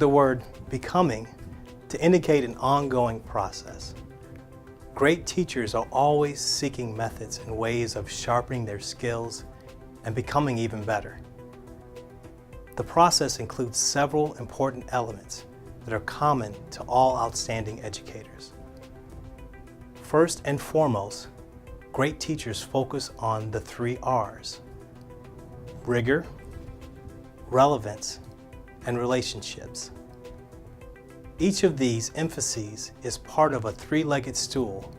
the word becoming to indicate an ongoing process. Great teachers are always seeking methods and ways of sharpening their skills and becoming even better. The process includes several important elements that are common to all outstanding educators. First and foremost, great teachers focus on the 3 R's: rigor, relevance, and relationships. Each of these emphases is part of a 3-legged stool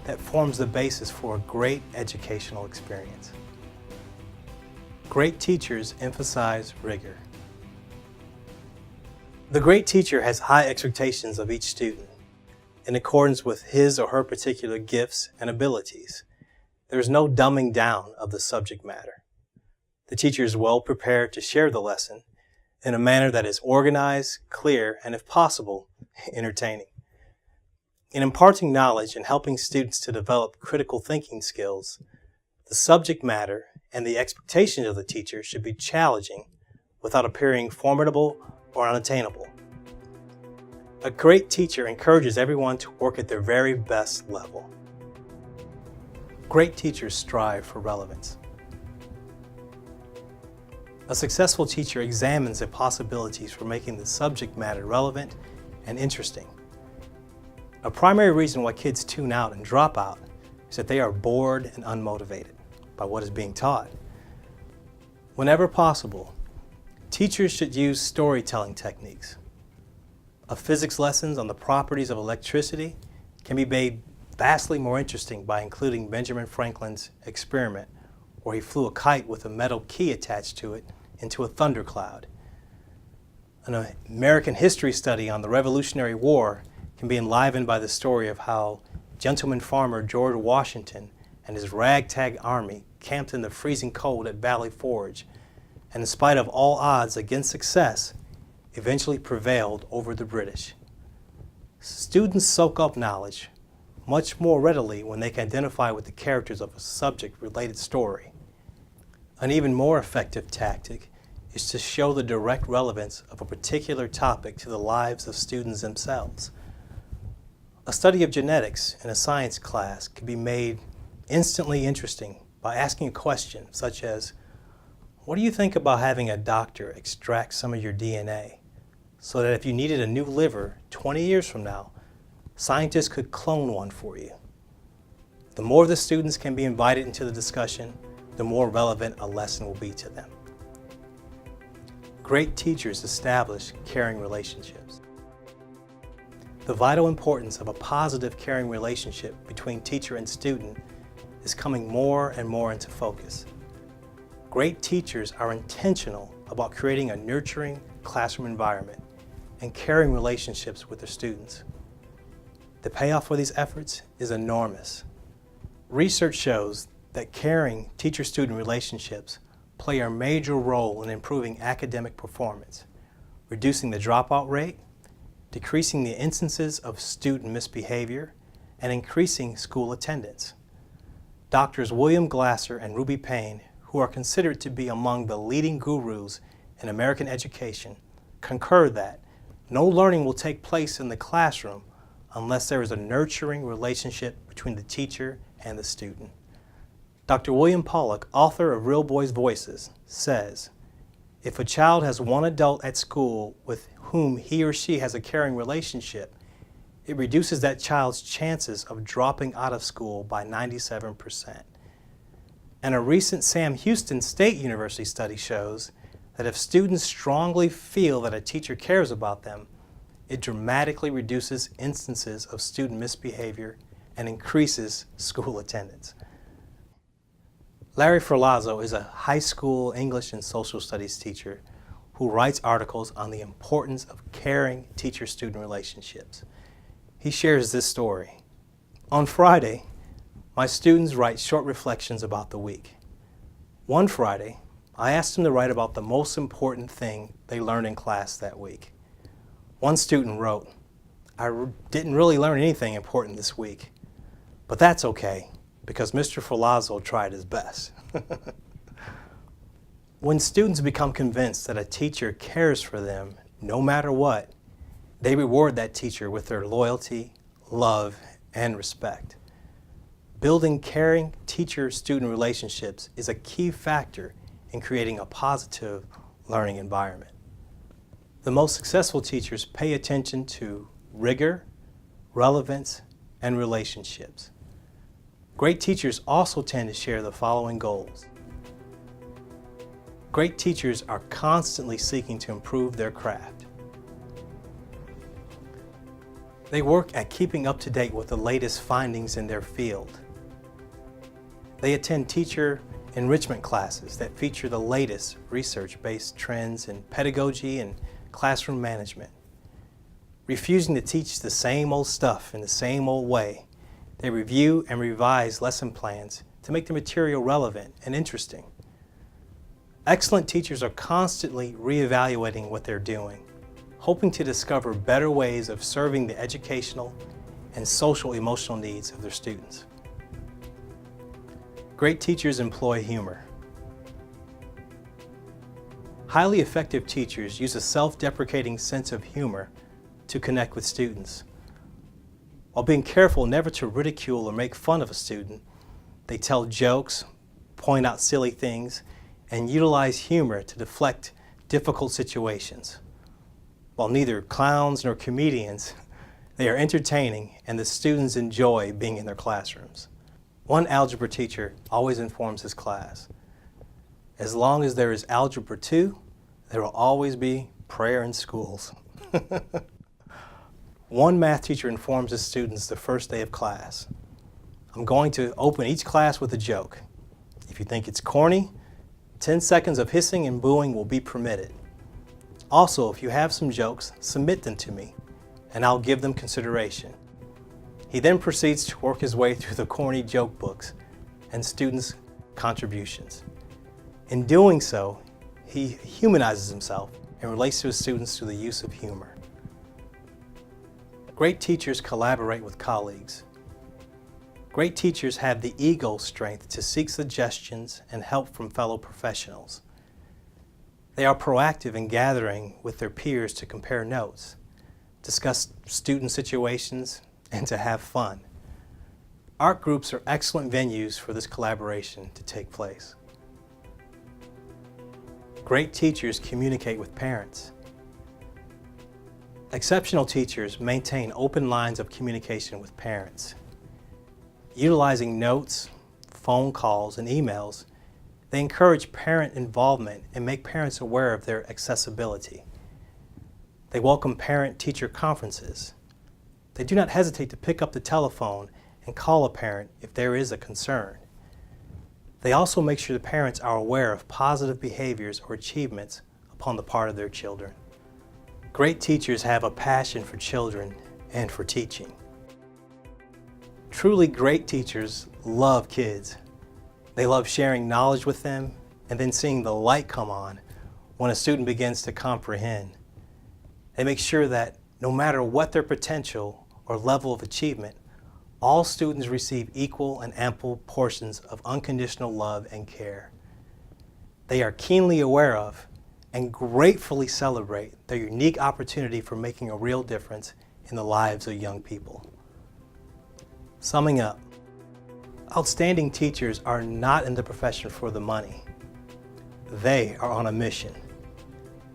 that forms the basis for a great educational experience. Great teachers emphasize rigor. The great teacher has high expectations of each student in accordance with his or her particular gifts and abilities. There is no dumbing down of the subject matter. The teacher is well prepared to share the lesson in a manner that is organized, clear, and if possible, entertaining. In imparting knowledge and helping students to develop critical thinking skills, the subject matter and the expectations of the teacher should be challenging without appearing formidable or unattainable. A great teacher encourages everyone to work at their very best level. Great teachers strive for relevance. A successful teacher examines the possibilities for making the subject matter relevant and interesting. A primary reason why kids tune out and drop out is that they are bored and unmotivated by what is being taught. Whenever possible, teachers should use storytelling techniques. A physics lessons on the properties of electricity can be made vastly more interesting by including Benjamin Franklin's experiment where he flew a kite with a metal key attached to it into a thundercloud. An American history study on the Revolutionary War can be enlivened by the story of how gentleman farmer George Washington and his ragtag army camped in the freezing cold at Valley Forge, and in spite of all odds against success, eventually prevailed over the British. Students soak up knowledge much more readily when they can identify with the characters of a subject-related story. An even more effective tactic is to show the direct relevance of a particular topic to the lives of students themselves. A study of genetics in a science class can be made instantly interesting by asking a question such as, what do you think about having a doctor extract some of your DNA so that if you needed a new liver 20 years from now, scientists could clone one for you? The more the students can be invited into the discussion, the more relevant a lesson will be to them. Great teachers establish caring relationships. The vital importance of a positive caring relationship between teacher and student is coming more and more into focus. Great teachers are intentional about creating a nurturing classroom environment and caring relationships with their students. The payoff for these efforts is enormous. Research shows that caring teacher-student relationships play a major role in improving academic performance, reducing the dropout rate, decreasing the instances of student misbehavior, and increasing school attendance. Doctors William Glasser and Ruby Payne, who are considered to be among the leading gurus in American education, concur that no learning will take place in the classroom unless there is a nurturing relationship between the teacher and the student. Dr. William Pollack, author of Real Boys Voices, says, if a child has one adult at school with whom he or she has a caring relationship, it reduces that child's chances of dropping out of school by 97%. And a recent Sam Houston State University study shows that if students strongly feel that a teacher cares about them, it dramatically reduces instances of student misbehavior and increases school attendance. Larry Ferlazzo is a high school English and social studies teacher who writes articles on the importance of caring teacher-student relationships. He shares this story. On Friday, my students write short reflections about the week. One Friday, I asked them to write about the most important thing they learned in class that week. One student wrote, I didn't really learn anything important this week, but that's okay, because Mr. Ferlazzo tried his best. When students become convinced that a teacher cares for them no matter what, they reward that teacher with their loyalty, love, and respect. Building caring teacher-student relationships is a key factor in creating a positive learning environment. The most successful teachers pay attention to rigor, relevance, and relationships. Great teachers also tend to share the following goals. Great teachers are constantly seeking to improve their craft. They work at keeping up to date with the latest findings in their field. They attend teacher enrichment classes that feature the latest research-based trends in pedagogy and classroom management. Refusing to teach the same old stuff in the same old way, they review and revise lesson plans to make the material relevant and interesting. Excellent teachers are constantly reevaluating what they're doing, hoping to discover better ways of serving the educational and social-emotional needs of their students. Great teachers employ humor. Highly effective teachers use a self-deprecating sense of humor to connect with students. While being careful never to ridicule or make fun of a student, they tell jokes, point out silly things, and utilize humor to deflect difficult situations. While neither clowns nor comedians, they are entertaining and the students enjoy being in their classrooms. One algebra teacher always informs his class, as long as there is Algebra 2, there will always be prayer in schools. One math teacher informs his students the first day of class, I'm going to open each class with a joke. If you think it's corny, 10 seconds of hissing and booing will be permitted. Also, if you have some jokes, submit them to me, and I'll give them consideration. He then proceeds to work his way through the corny joke books and students' contributions. In doing so, he humanizes himself and relates to his students through the use of humor. Great teachers collaborate with colleagues. Great teachers have the ego strength to seek suggestions and help from fellow professionals. They are proactive in gathering with their peers to compare notes, discuss student situations, and to have fun. Art groups are excellent venues for this collaboration to take place. Great teachers communicate with parents. Exceptional teachers maintain open lines of communication with parents. Utilizing notes, phone calls, and emails, they encourage parent involvement and make parents aware of their accessibility. They welcome parent-teacher conferences. They do not hesitate to pick up the telephone and call a parent if there is a concern. They also make sure the parents are aware of positive behaviors or achievements upon the part of their children. Great teachers have a passion for children and for teaching. Truly great teachers love kids. They love sharing knowledge with them and then seeing the light come on when a student begins to comprehend. They make sure that no matter what their potential or level of achievement, all students receive equal and ample portions of unconditional love and care. They are keenly aware of and gratefully celebrate their unique opportunity for making a real difference in the lives of young people. Summing up, outstanding teachers are not in the profession for the money. They are on a mission.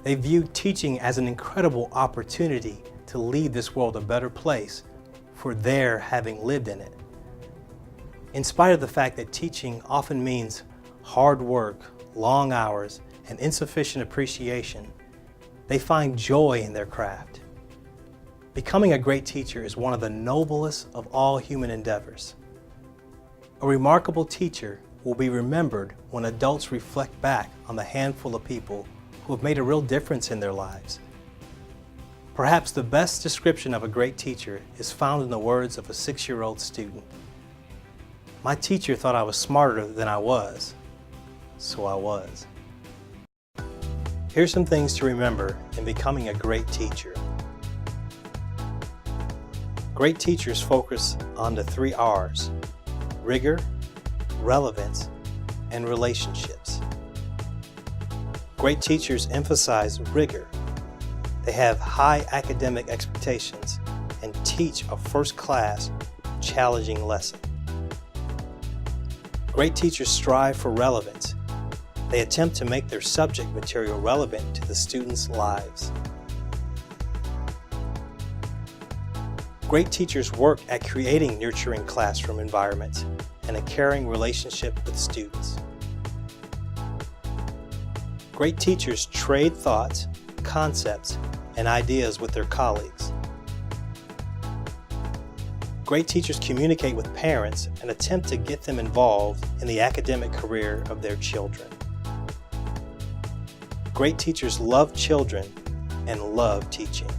They view teaching as an incredible opportunity to leave this world a better place for their having lived in it. In spite of the fact that teaching often means hard work, long hours, and insufficient appreciation, they find joy in their craft. Becoming a great teacher is one of the noblest of all human endeavors. A remarkable teacher will be remembered when adults reflect back on the handful of people who have made a real difference in their lives. Perhaps the best description of a great teacher is found in the words of a 6-year-old student. My teacher thought I was smarter than I was, so I was. Here's some things to remember in becoming a great teacher. Great teachers focus on the 3 R's: rigor, relevance, and relationships. Great teachers emphasize rigor. They have high academic expectations and teach a first-class, challenging lesson. Great teachers strive for relevance. They attempt to make their subject material relevant to the students' lives. Great teachers work at creating nurturing classroom environments and a caring relationship with students. Great teachers trade thoughts, concepts, and ideas with their colleagues. Great teachers communicate with parents and attempt to get them involved in the academic career of their children. Great teachers love children and love teaching.